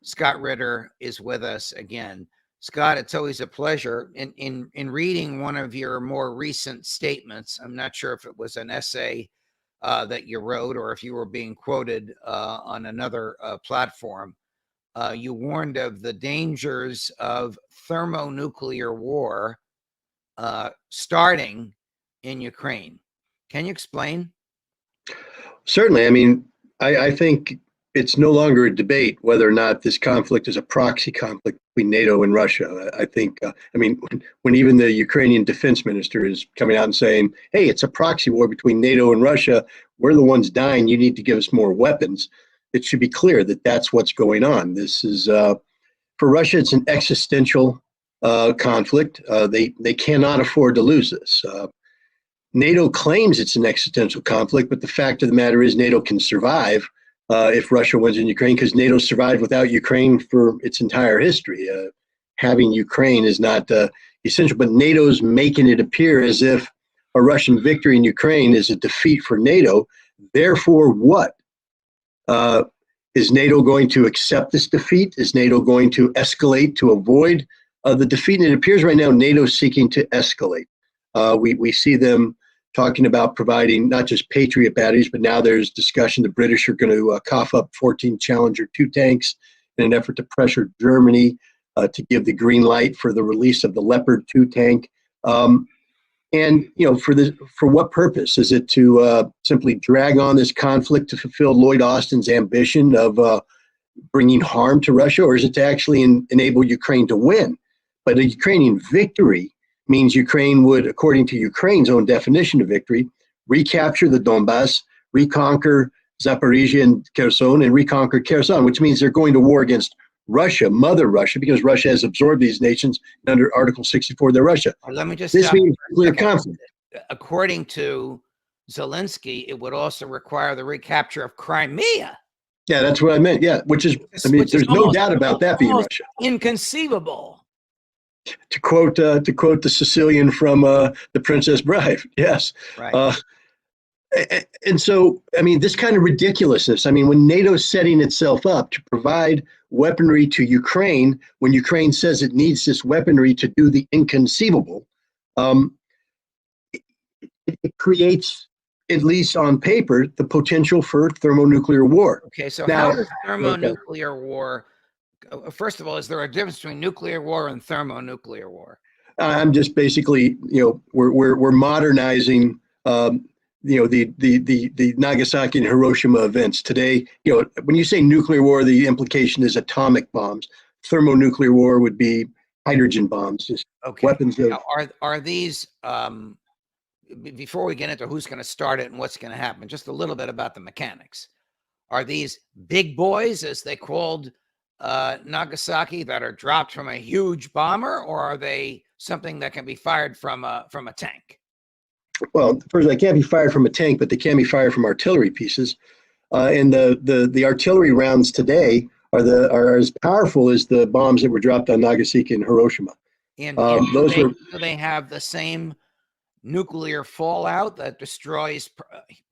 Scott Ritter is with us again. Scott, it's always a pleasure. In reading one of your more recent statements, I'm not sure if it was an essay that you wrote or if you were being quoted on another platform, you warned of the dangers of thermonuclear war starting in Ukraine. Can you explain? Certainly. I mean, I think it's no longer a debate whether or not this conflict is a proxy conflict between NATO and Russia. I think, I mean, when even the Ukrainian defense minister is coming out and saying, hey, it's a proxy war between NATO and Russia, we're the ones dying, you need to give us more weapons. It should be clear that that's what's going on. This is, for Russia, it's an existential conflict. They cannot afford to lose this. NATO claims it's an existential conflict, but the fact of the matter is NATO can survive if Russia wins in Ukraine, because NATO survived without Ukraine for its entire history. Having Ukraine is not essential, but NATO's making it appear as if a Russian victory in Ukraine is a defeat for NATO. Therefore, what? Is NATO going to accept this defeat? Is NATO going to escalate to avoid the defeat? And it appears right now NATO's seeking to escalate. We see them talking about providing not just Patriot batteries, but now there's discussion the British are going to cough up 14 Challenger 2 tanks in an effort to pressure Germany to give the green light for the release of the Leopard 2 tank. And for what purpose? Is it to simply drag on this conflict to fulfill Lloyd Austin's ambition of bringing harm to Russia, or is it to actually enable Ukraine to win? But a Ukrainian victory means Ukraine would, according to Ukraine's own definition of victory, recapture the Donbass, reconquer Zaporizhia and Kherson, and reconquer Kherson, which means they're going to war against Russia, Mother Russia, because Russia has absorbed these nations under Article 64. They're Russia. Let me just this means clear conflict. According to Zelensky, it would also require the recapture of Crimea. Yeah, that's what I meant. Yeah, which is, I mean, there's no doubt about that being Russia. Inconceivable. To quote the Sicilian from The Princess Bride. Yes. Right. And so, I mean, this kind of ridiculousness. I mean, when NATO's setting itself up to provide weaponry to Ukraine, when Ukraine says it needs this weaponry to do the inconceivable, it creates, at least on paper, the potential for thermonuclear war. Okay, so now, how does thermonuclear war? First of all, is there a difference between nuclear war and thermonuclear war? I'm just basically, we're modernizing, the Nagasaki and Hiroshima events today. When you say nuclear war, the implication is atomic bombs. Thermonuclear war would be hydrogen bombs, just weapons. Now, are these? Before we get into who's going to start it and what's going to happen, just a little bit about the mechanics. Are these big boys, as they called Nagasaki, that are dropped from a huge bomber, or are they something that can be fired from a tank? Well, first, they can't be fired from a tank, but they can be fired from artillery pieces. And the artillery rounds today are as powerful as the bombs that were dropped on Nagasaki and Hiroshima. And do they have the same nuclear fallout that destroys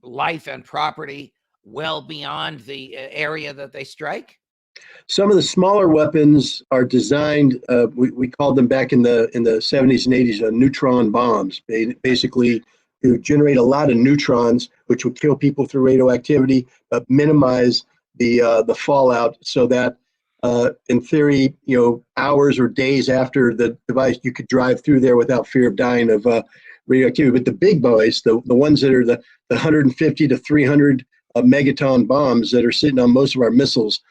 life and property well beyond the area that they strike? Some of the smaller weapons are designed, we called them back in the 70s and 80s, neutron bombs, basically to generate a lot of neutrons, which would kill people through radioactivity, but minimize the fallout so that, in theory, hours or days after the device, you could drive through there without fear of dying of radioactivity. But the big boys, the ones that are the 150 to 300 megaton bombs that are sitting on most of our missiles,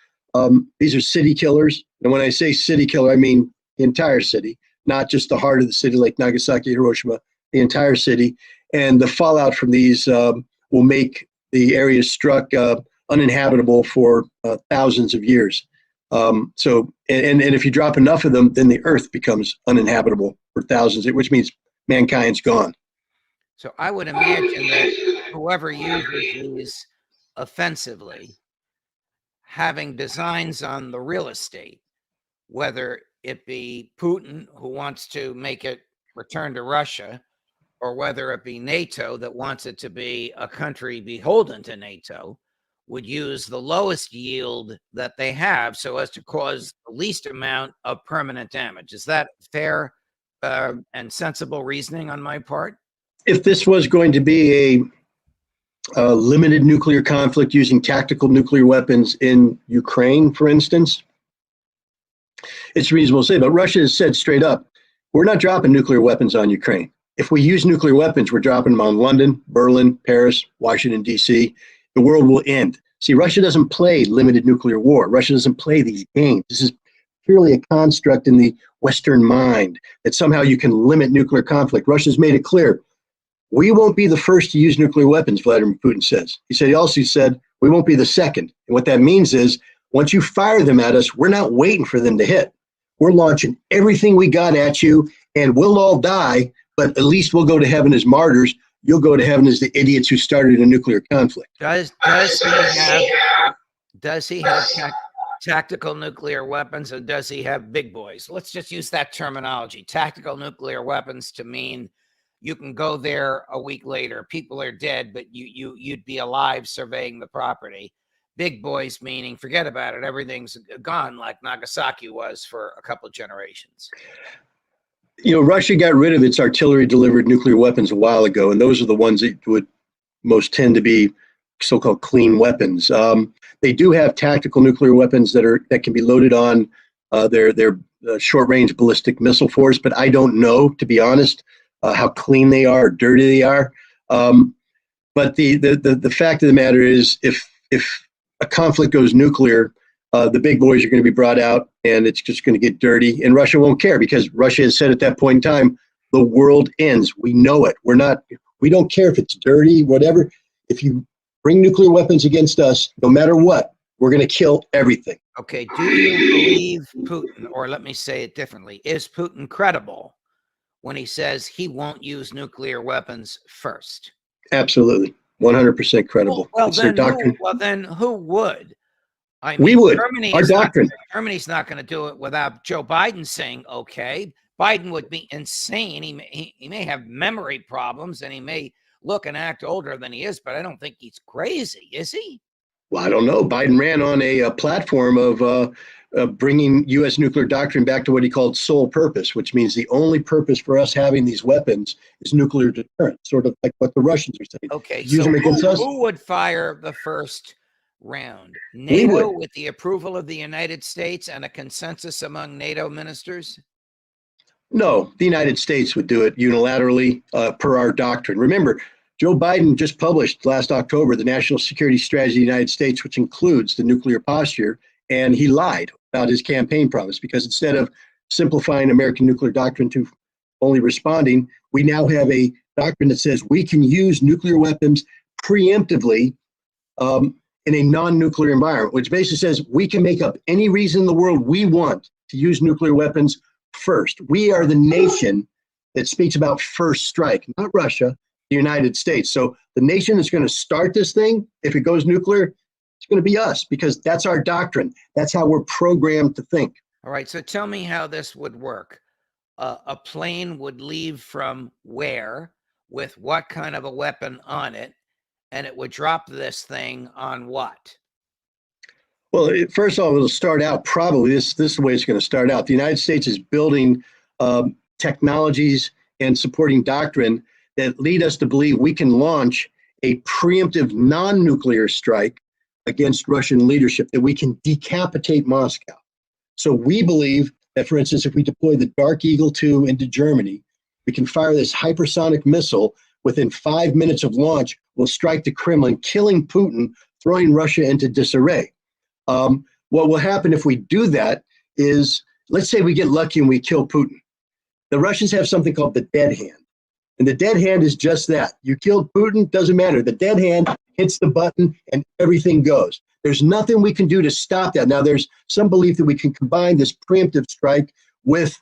these are city killers. And when I say city killer, I mean the entire city, not just the heart of the city like Nagasaki, Hiroshima, the entire city. And the fallout from these will make the areas struck uninhabitable for thousands of years. So if you drop enough of them, then the earth becomes uninhabitable for thousands, which means mankind's gone. So I would imagine that whoever uses these offensively, having designs on the real estate, whether it be Putin, who wants to make it return to Russia, or whether it be NATO that wants it to be a country beholden to NATO, would use the lowest yield that they have so as to cause the least amount of permanent damage. Is that fair and sensible reasoning on my part? If this was going to be a limited nuclear conflict using tactical nuclear weapons in Ukraine, for instance, it's reasonable to say, but Russia has said straight up, we're not dropping nuclear weapons on Ukraine. If we use nuclear weapons, we're dropping them on London, Berlin, Paris, Washington, D.C. The world will end. See, Russia doesn't play limited nuclear war. Russia doesn't play these games. This is purely a construct in the Western mind that somehow you can limit nuclear conflict. Russia's made it clear. We won't be the first to use nuclear weapons, Vladimir Putin says. He also said, we won't be the second. And what that means is, once you fire them at us, we're not waiting for them to hit. We're launching everything we got at you, and we'll all die, but at least we'll go to heaven as martyrs. You'll go to heaven as the idiots who started a nuclear conflict. Does he have tactical nuclear weapons, or does he have big boys? Let's just use that terminology. Tactical nuclear weapons to mean you can go there a week later, people are dead, but you'd be alive surveying the property. Big boys meaning forget about it, everything's gone, like Nagasaki was for a couple of generations. You know, Russia got rid of its artillery-delivered nuclear weapons a while ago, and those are the ones that would most tend to be so-called clean weapons. They do have tactical nuclear weapons that can be loaded on their short-range ballistic missile force, but I don't know, to be honest, how clean they are or dirty they are. But the fact of the matter is, if a conflict goes nuclear, the big boys are going to be brought out, and it's just going to get dirty, and Russia won't care, because Russia has said at that point in time, the world ends. We know it. We don't care if it's dirty, whatever. If you bring nuclear weapons against us, no matter what, we're going to kill everything. Okay, do you believe Putin, or let me say it differently, is Putin credible when he says he won't use nuclear weapons first? Absolutely. 100% credible. Well, then who would? I mean, we would. Our doctrine. Germany's not going to do it without Joe Biden saying, okay. Biden would be insane. He may have memory problems, and he may look and act older than he is, but I don't think he's crazy, is he? Well, I don't know. Biden ran on a platform of bringing U.S. nuclear doctrine back to what he called sole purpose, which means the only purpose for us having these weapons is nuclear deterrence, sort of like what the Russians are saying. Okay, use them against us. Who would fire the first round? NATO, with the approval of the United States and a consensus among NATO ministers? No, the United States would do it unilaterally per our doctrine. Remember, Joe Biden just published last October the National Security Strategy of the United States, which includes the nuclear posture, and he lied about his campaign promise, because instead of simplifying American nuclear doctrine to only responding, we now have a doctrine that says we can use nuclear weapons preemptively in a non-nuclear environment, which basically says we can make up any reason in the world we want to use nuclear weapons first. We are the nation that speaks about first strike, not Russia, the United States. So the nation that's going to start this thing, if it goes nuclear, it's going to be us, because that's our doctrine. That's how we're programmed to think. All right, so tell me how this would work. A plane would leave from where, with what kind of a weapon on it, and it would drop this thing on what? Well, first of all, it'll start out probably, this is the way it's going to start out. The United States is building technologies and supporting doctrine that lead us to believe we can launch a preemptive non-nuclear strike against Russian leadership, that we can decapitate Moscow. So we believe that, for instance, if we deploy the Dark Eagle 2 into Germany, we can fire this hypersonic missile. Within 5 minutes of launch, we'll strike the Kremlin, killing Putin, throwing Russia into disarray. What will happen if we do that is, let's say we get lucky and we kill Putin. The Russians have something called the dead hand. And the dead hand is just that. You killed Putin, doesn't matter. The dead hand hits the button and everything goes. There's nothing we can do to stop that. Now, there's some belief that we can combine this preemptive strike with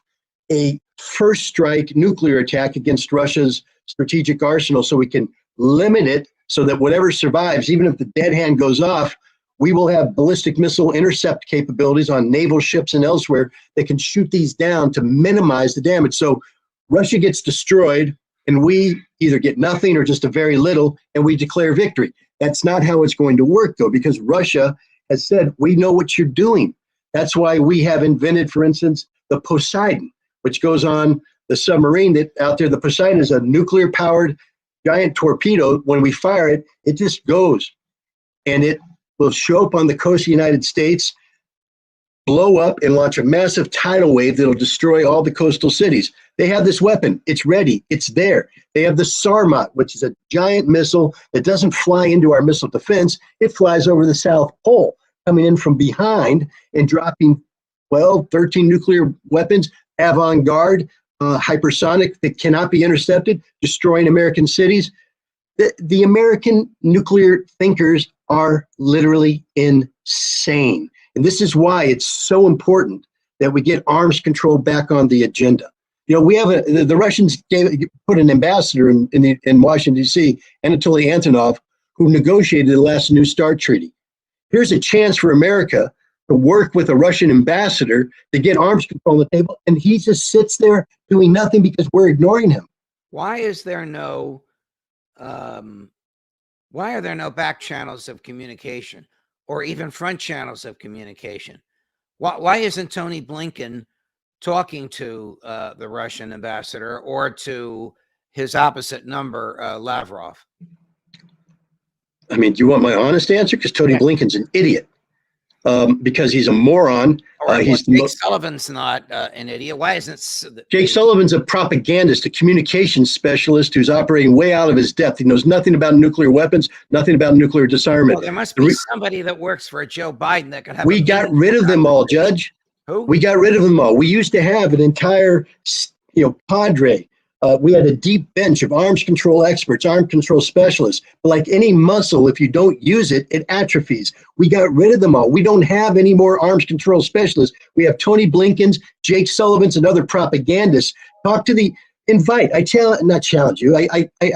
a first strike nuclear attack against Russia's strategic arsenal, so we can limit it so that whatever survives, even if the dead hand goes off, we will have ballistic missile intercept capabilities on naval ships and elsewhere that can shoot these down to minimize the damage. So Russia gets destroyed, and we either get nothing or just a very little, and we declare victory. That's not how it's going to work, though, because Russia has said, we know what you're doing. That's why we have invented, for instance, the Poseidon, which goes on the submarine that out there. The Poseidon is a nuclear-powered giant torpedo. When we fire it, it just goes, and it will show up on the coast of the United States, blow up, and launch a massive tidal wave that'll destroy all the coastal cities. They have this weapon. It's ready. It's there. They have the Sarmat, which is a giant missile that doesn't fly into our missile defense. It flies over the South Pole, coming in from behind and dropping 12, 13 nuclear weapons, avant-garde, hypersonic that cannot be intercepted, destroying American cities. The American nuclear thinkers are literally insane. And this is why it's so important that we get arms control back on the agenda. You know, we have the Russians put an ambassador in Washington, D.C., Anatoly Antonov, who negotiated the last New START treaty. Here's a chance for America to work with a Russian ambassador to get arms control on the table, and he just sits there doing nothing because we're ignoring him. Why is there no why are there no back channels of communication or even front channels of communication? Why isn't Tony Blinken talking to the Russian ambassador or to his opposite number, Lavrov? I mean, do you want my honest answer? Because Tony Blinken's an idiot. Because he's a moron. Jake Sullivan's not an idiot. Why isn't Jake Sullivan's a propagandist, a communications specialist who's operating way out of his depth. He knows nothing about nuclear weapons, nothing about nuclear disarmament. Well, there must be somebody that works for Joe Biden that could have. We got rid of them all, Judge. Who? We got rid of them all. We used to have an entire, cadre. We had a deep bench of arms control experts, arms control specialists. But like any muscle, if you don't use it, it atrophies. We got rid of them all. We don't have any more arms control specialists. We have Tony Blinken's, Jake Sullivan's, and other propagandists. I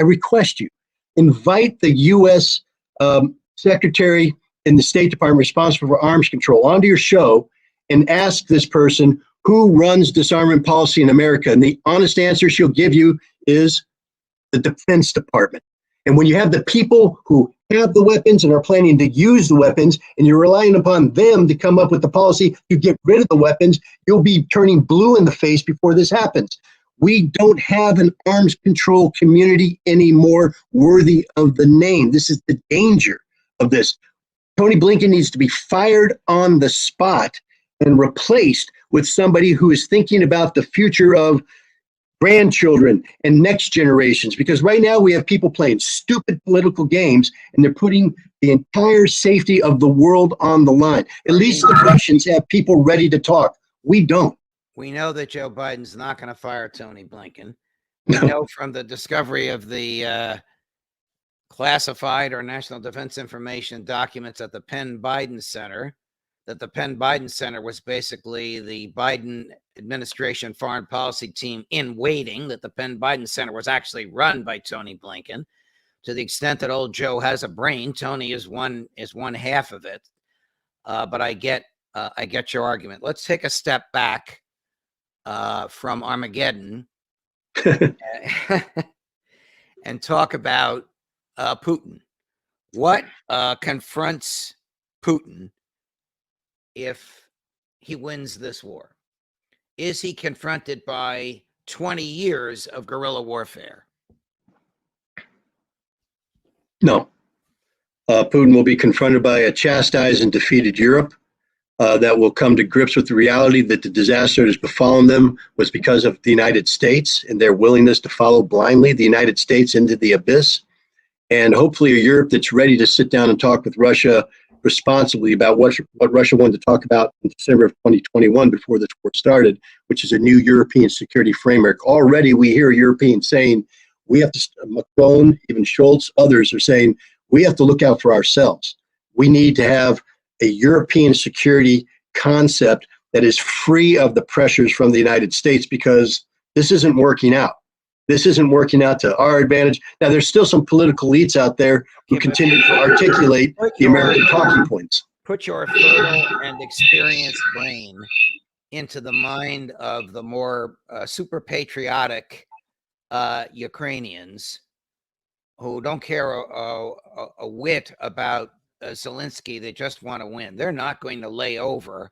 request you, invite the U.S. Secretary in the State Department responsible for arms control onto your show and ask this person who runs disarmament policy in America. And the honest answer she'll give you is the Defense Department. And when you have the people who have the weapons and are planning to use the weapons, and you're relying upon them to come up with the policy to get rid of the weapons, you'll be turning blue in the face before this happens. We don't have an arms control community anymore worthy of the name. This is the danger of this. Tony Blinken needs to be fired on the spot and replaced with somebody who is thinking about the future of grandchildren and next generations. Because right now we have people playing stupid political games, and they're putting the entire safety of the world on the line. At least the Russians have people ready to talk. We don't. We know that Joe Biden's not going to fire Tony Blinken. We know from the discovery of the classified or national defense information documents at the Penn Biden Center that the Penn Biden Center was basically the Biden administration foreign policy team in waiting, that the Penn Biden Center was actually run by Tony Blinken. To the extent that old Joe has a brain, Tony is one half of it. But I get your argument. Let's take a step back from Armageddon and talk about Putin. What confronts Putin if he wins this war? Is he confronted by 20 years of guerrilla warfare? No. Putin will be confronted by a chastised and defeated Europe that will come to grips with the reality that the disaster that has befallen them was because of the United States and their willingness to follow blindly the United States into the abyss. And hopefully a Europe that's ready to sit down and talk with Russia responsibly about what Russia wanted to talk about in December of 2021 before this war started, which is a new European security framework. Already we hear Europeans saying, we have to, Macron, even Scholz, others are saying, we have to look out for ourselves. We need to have a European security concept that is free of the pressures from the United States, because this isn't working out. This isn't working out to our advantage. Now, there's still some political elites out there who continue to articulate the American talking points. Put your fertile and experienced brain into the mind of the more super patriotic Ukrainians. who don't care a whit about Zelensky. They just want to win. They're not going to lay over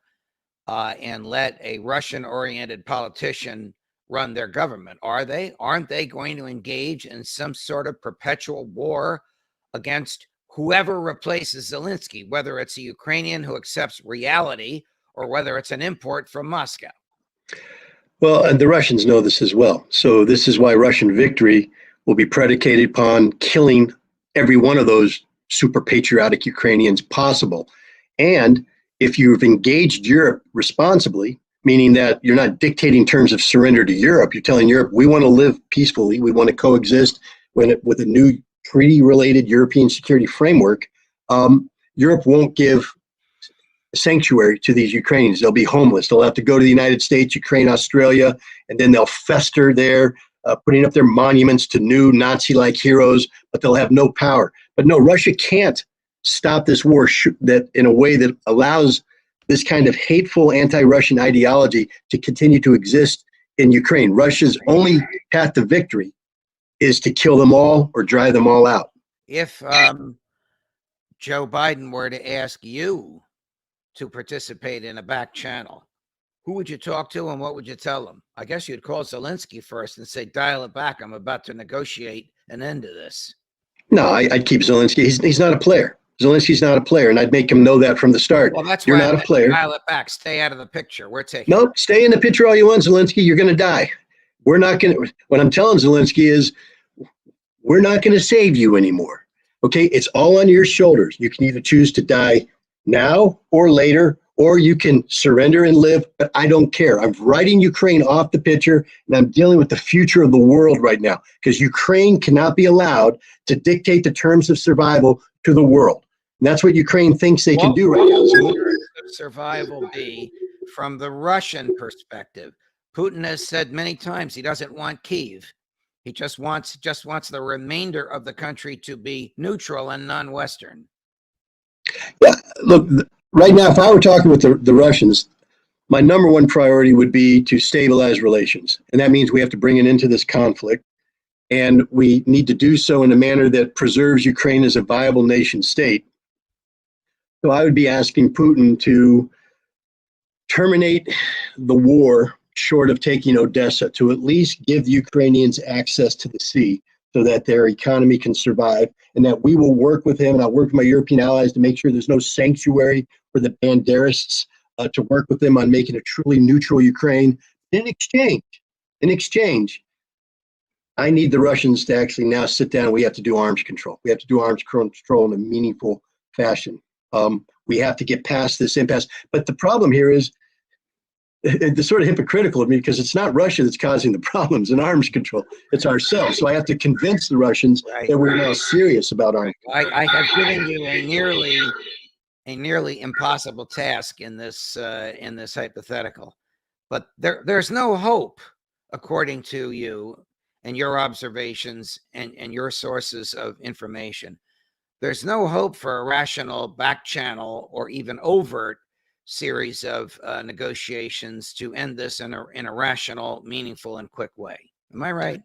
and let a Russian-oriented politician run their government, are they? Aren't they going to engage in some sort of perpetual war against whoever replaces Zelensky, whether it's a Ukrainian who accepts reality or whether it's an import from Moscow? Well, and the Russians know this as well. So this is why Russian victory will be predicated upon killing every one of those super patriotic Ukrainians possible. And if you've engaged Europe responsibly, meaning that you're not dictating terms of surrender to Europe, you're telling Europe, we want to live peacefully, we want to coexist with a new treaty-related European security framework, Europe won't give sanctuary to these Ukrainians. They'll be homeless. They'll have to go to the United States, Ukraine, Australia, and then they'll fester there, putting up their monuments to new Nazi-like heroes, but they'll have no power. But no, Russia can't stop this war that in a way that allows this kind of hateful anti-Russian ideology to continue to exist in Ukraine. Russia's only path to victory is to kill them all or drive them all out. If Joe Biden were to ask you to participate in a back channel, who would you talk to and what would you tell them? I guess you'd call Zelensky first and say, dial it back. I'm about to negotiate an end to this. No, I'd keep Zelensky. He's not a player. Zelensky's not a player, and I'd make him know that from the start. Well, that's You're why not a player. Dial it back. Stay out of the picture. We're taking. Nope, stay in the picture all you want, Zelensky. You're going to die. We're not going to. What I'm telling Zelensky is, we're not going to save you anymore. Okay, it's all on your shoulders. You can either choose to die now or later, or you can surrender and live, but I don't care. I'm writing Ukraine off the picture, and I'm dealing with the future of the world right now, because Ukraine cannot be allowed to dictate the terms of survival to the world. And that's what Ukraine thinks they can do right now. What would survival be from the Russian perspective? Putin has said many times he doesn't want Kyiv. He just wants the remainder of the country to be neutral and non-Western. Yeah, look, right now, if I were talking with the Russians, my number one priority would be to stabilize relations. And that means we have to bring an end to this conflict. And we need to do so in a manner that preserves Ukraine as a viable nation state. So I would be asking Putin to terminate the war short of taking Odessa, to at least give the Ukrainians access to the sea so that their economy can survive, and that we will work with him, and I'll work with my European allies to make sure there's no sanctuary for the Banderists, to work with them on making a truly neutral Ukraine. In exchange, I need the Russians to actually now sit down. We have to do arms control. We have to do arms control in a meaningful fashion. We have to get past this impasse. But the problem here is, it's sort of hypocritical of me, because it's not Russia that's causing the problems in arms control. It's ourselves. So I have to convince the Russians that we're now serious about arms control. I have given you a nearly impossible task in this hypothetical, but there's no hope, according to you and your observations and your sources of information. There's no hope for a rational back channel or even overt series of negotiations to end this in a rational, meaningful, and quick way. Am I right?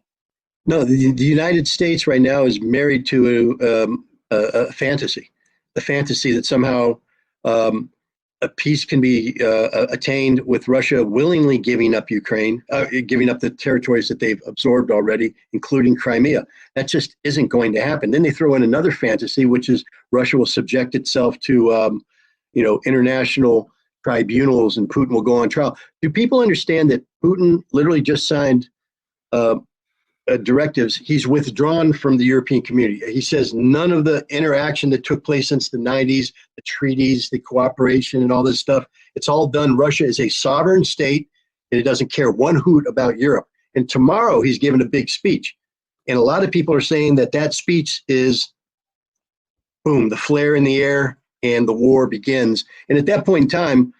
No, the United States right now is married to a fantasy that somehow a peace can be attained with Russia willingly giving up Ukraine, giving up the territories that they've absorbed already, including Crimea. That just isn't going to happen. Then they throw in another fantasy, which is Russia will subject itself to international tribunals, and Putin will go on trial. Do people understand that Putin literally just signed directives? He's withdrawn from the European community. He says none of the interaction that took place since the 90s, the treaties, the cooperation, and all this stuff, it's all done. Russia is a sovereign state, and it doesn't care one hoot about Europe. And tomorrow he's given a big speech. And a lot of people are saying that speech is, boom, the flare in the air, and the war begins. And at that point in time,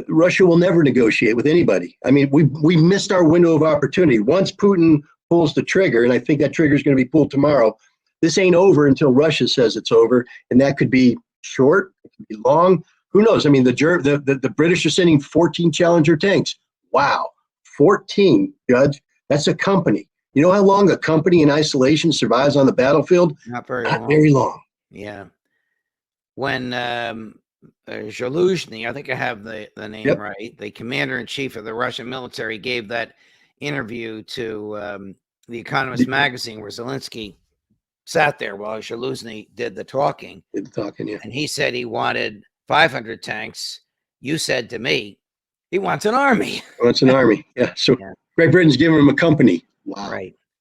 Russia will never negotiate with anybody. I mean, we missed our window of opportunity. Once Putin pulls the trigger, and I think that trigger is going to be pulled tomorrow, this ain't over until Russia says it's over. And that could be short, it could be long. Who knows? I mean, the British are sending 14 Challenger tanks. Wow, 14, Judge. That's a company. You know how long a company in isolation survives on the battlefield? Not very Not long. very long. Yeah. When Zaluzhny, I think I have the name Yep. right, the commander in chief of the Russian military, gave that interview to The Economist magazine, where Zelensky sat there while Zaluzhny did the talking. Talking, And he said he wanted 500 tanks. You said to me, he wants an army. Wants an army. Yeah. So Yeah. Great Britain's giving him a company. Wow.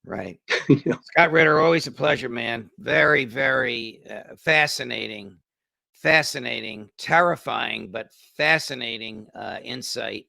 Right. You know, Scott Ritter, always a pleasure, man. Very, very fascinating, terrifying, but fascinating insight